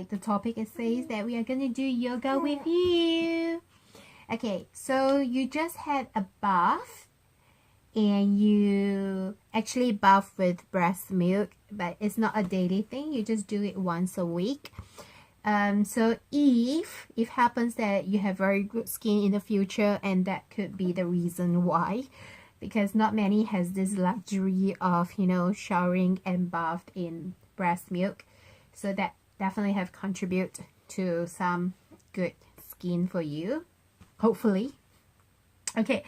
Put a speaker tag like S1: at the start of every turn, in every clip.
S1: like the topic it says, that we are going to do yoga with you. Okay, so you just had a bath and you actually bath with breast milk, but it's not a daily thing. You just do it once a week. So if happens that you have very good skin in the future, and that could be the reason why, because not many has this luxury of, you know, showering and bathed in breast milk, so that definitely have contribute to some good skin for you, hopefully. Okay,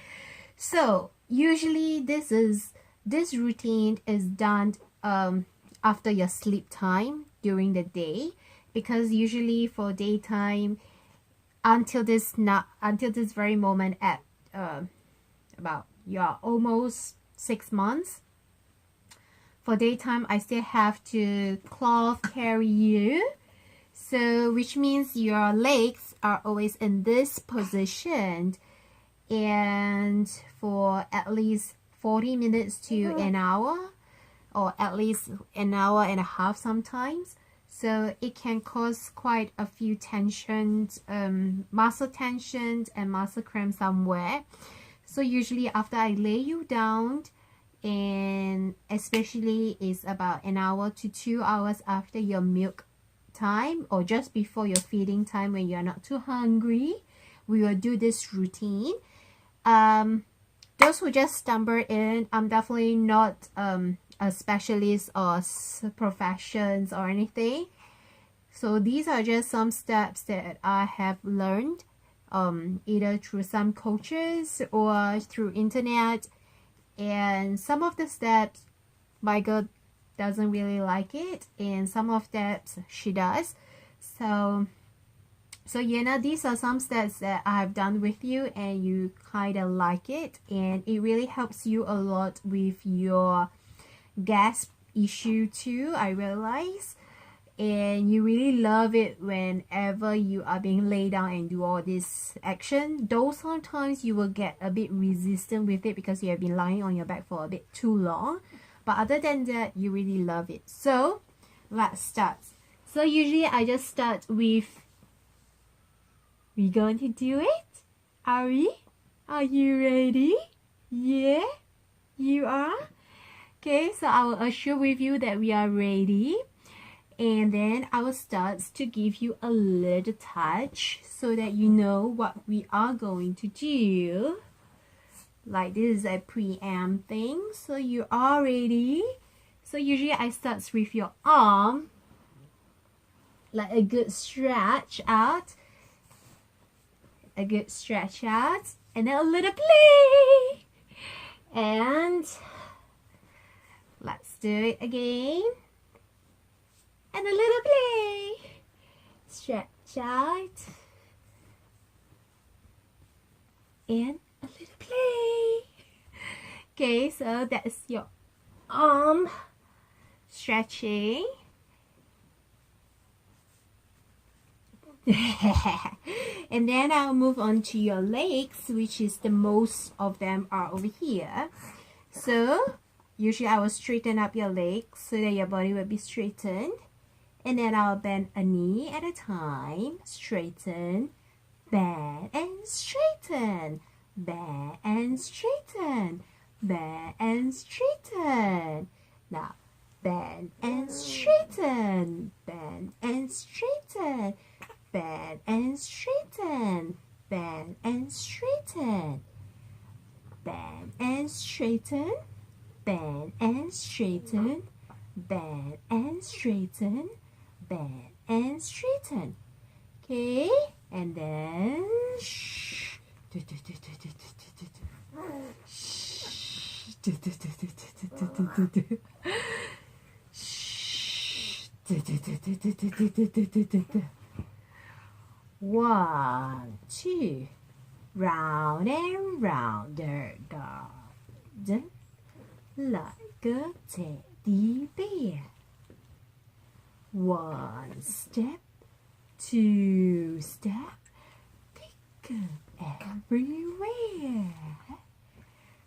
S1: so usually this routine is done after your sleep time during the day, because usually for daytime, until this very moment at about you're almost 6 months, for daytime I still have to cloth carry you, so which means your legs are always in this position, and for at least 40 minutes to an hour, or at least an hour and a half sometimes. So it can cause quite a few tensions, muscle tensions and muscle cramps somewhere. So usually after I lay you down, and especially it's about an hour to 2 hours after your milk time, or just before your feeding time when you're not too hungry, we will do this routine. Those who just stumble in, I'm definitely not a specialist or professions or anything. So these are just some steps that I have learned, either through some coaches or through internet. And some of the steps my girl doesn't really like it, and some of steps she does. So Yena, these are some steps that I have done with you and you kind of like it, and it really helps you a lot with your gas issue too, I realize. And you really love it whenever you are being laid down and do all this action, though sometimes you will get a bit resistant with it because you have been lying on your back for a bit too long, but other than that you really love it. So let's start. So usually I just start with, we going to do it? Are we? Are you ready? Yeah, you are. Okay, so I will assure with you that we are ready, and then I will start to give you a little touch so that you know what we are going to do. Like this is a preamp thing, so you are ready. So usually I start with your arm, like a good stretch out, and then a little play, and let's do it again. And a little play. Stretch out. And a little play. Okay, so that's your arm stretching. And then I'll move on to your legs, which is the most of them are over here. So usually I will straighten up your legs so that your body will be straightened. And then I'll bend a knee at a time. Straighten, bend and straighten. Bend and straighten. Bend and straighten. Now, bend and straighten. Bend and straighten. Bend and straighten. Bend and straighten. Bend and straighten. Bend and straighten. Bend and straighten. Bend and straighten. Okay, and then shh. One, two, round and round the garden like a teddy bear. One step, two step, pick up everywhere.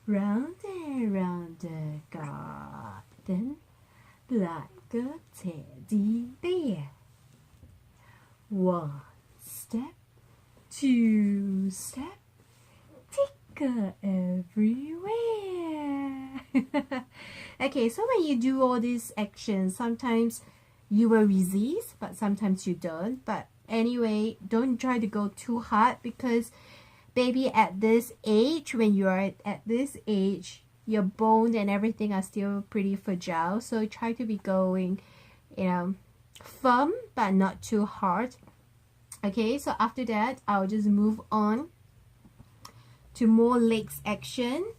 S1: Round and round the garden like a teddy bear. everywhere. Okay, so when you do all these actions, sometimes you will resist, but sometimes you don't. But anyway, don't try to go too hard, because baby, at this age, when you are at this age, your bone and everything are still pretty fragile. So try to be going, firm, but not too hard. Okay, so after that, I'll just move on to more legs action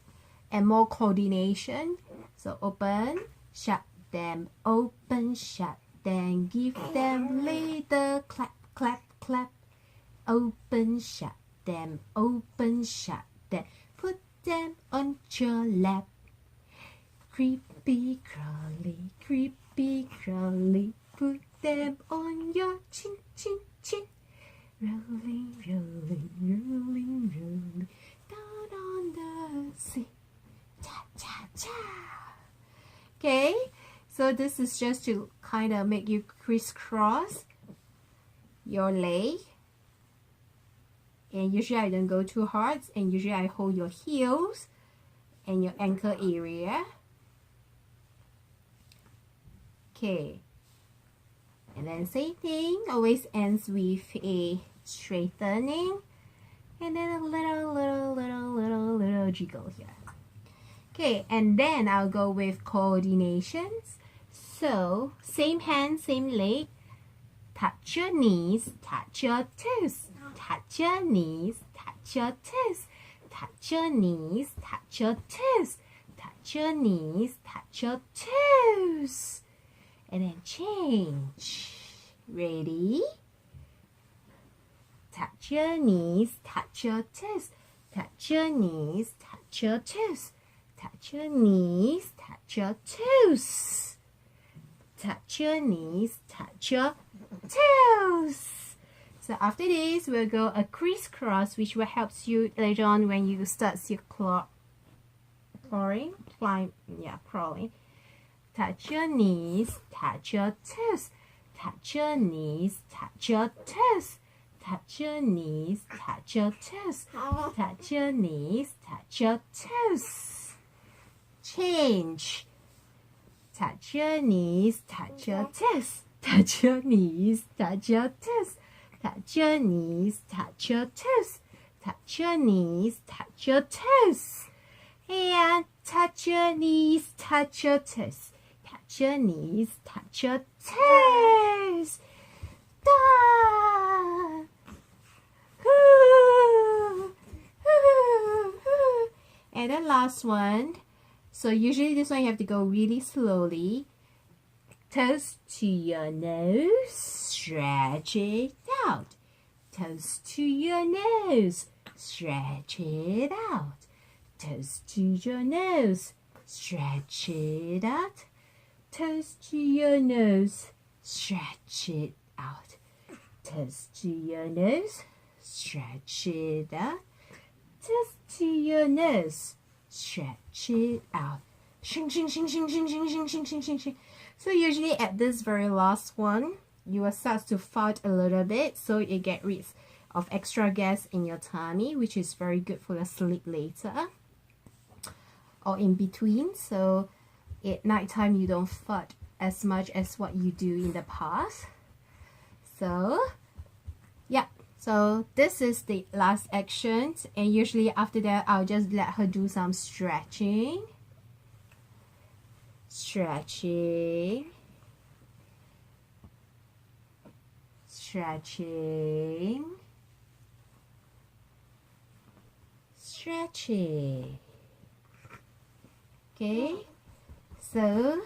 S1: and more coordination. So open, shut them, open, shut them, give them little clap, clap, clap. Open, shut them, open, shut them, put them on your lap. Creepy crawly, put them on your chin, chin, chin. Rolling, rolling, rolling, rolling, down on the sea. Cha, cha, cha. Okay, so this is just to kind of make you crisscross your leg. And usually I don't go too hard, and usually I hold your heels and your ankle area. Okay, and then same thing, always ends with a straightening, and then a little jiggle here. Okay, and then I'll go with coordinations. So same hand, same leg. Touch your knees, touch your toes. Touch your knees, touch your toes. Touch your knees, touch your toes. Touch your knees, touch your toes. And then change. Ready? Touch your knees, touch your toes. Touch your knees, touch your toes. Touch your knees, touch your toes. Touch your knees, touch your toes. So after this, we'll go a crisscross, which will help you later on when you start your crawling. Touch your knees, touch your toes. Touch your knees, touch your toes. Touch your knees, touch your toes. Touch your knees, touch your toes. Change. Touch your knees, touch your toes. Touch your knees, touch your toes. Touch your knees, touch your toes. Touch your knees, touch your toes. And touch your knees, touch your toes. Touch your knees, touch your toes. Done. And the last one. So usually this one you have to go really slowly. Toes to your nose, stretch it out. Toes to your nose, stretch it out. Toes to your nose, stretch it out. Toes to your nose, stretch it out. Toes to your nose, stretch it out. Toes to your nose, stretch it out. Shing, shing, shing, shing, shing, shing, shing, shing, shing, shing, shing. So usually at this very last one, you will start to fart a little bit, so you get rid of extra gas in your tummy, which is very good for your sleep later or in between. So at night time you don't fart as much as what you do in the past. So yeah, so this is the last action, and usually after that I'll just let her do some stretching. Stretching, stretching, stretching. Okay, so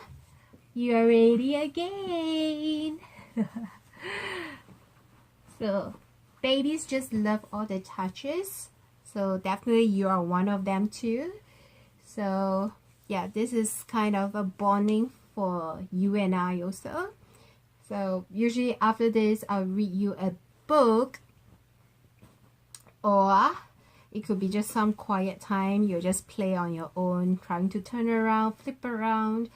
S1: you are ready again. So babies just love all the touches, so definitely you are one of them too. So yeah, this is kind of a bonding for you and I also. So usually after this, I'll read you a book, or it could be just some quiet time. You just play on your own, trying to turn around, flip around,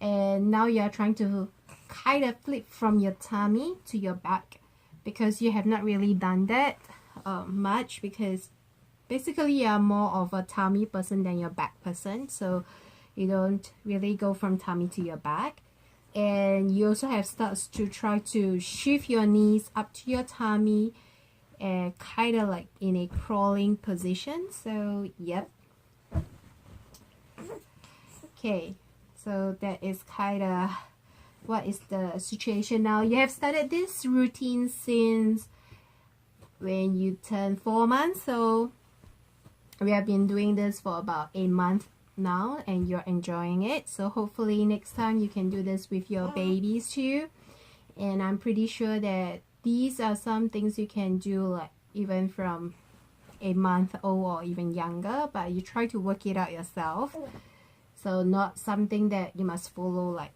S1: and now you're trying to kind of flip from your tummy to your back, because you have not really done that much, because basically you're more of a tummy person than your back person, so you don't really go from tummy to your back. And you also have starts to try to shift your knees up to your tummy and kind of like in a crawling position. So yep. Okay, so that is kind of what is the situation now. You have started this routine since when you turn 4 months, so we have been doing this for about a month now and you're enjoying it. So hopefully next time you can do this with your babies too. And I'm pretty sure that these are some things you can do like even from a month old or even younger, but you try to work it out yourself. So not something that you must follow like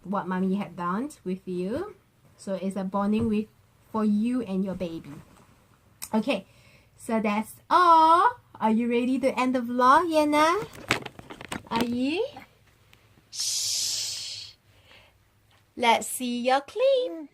S1: what mommy had done with you. So it's a bonding with for you and your baby. Okay, so that's all. Are you ready to end the vlog, Yena? Are you? Shh. Let's see your clip.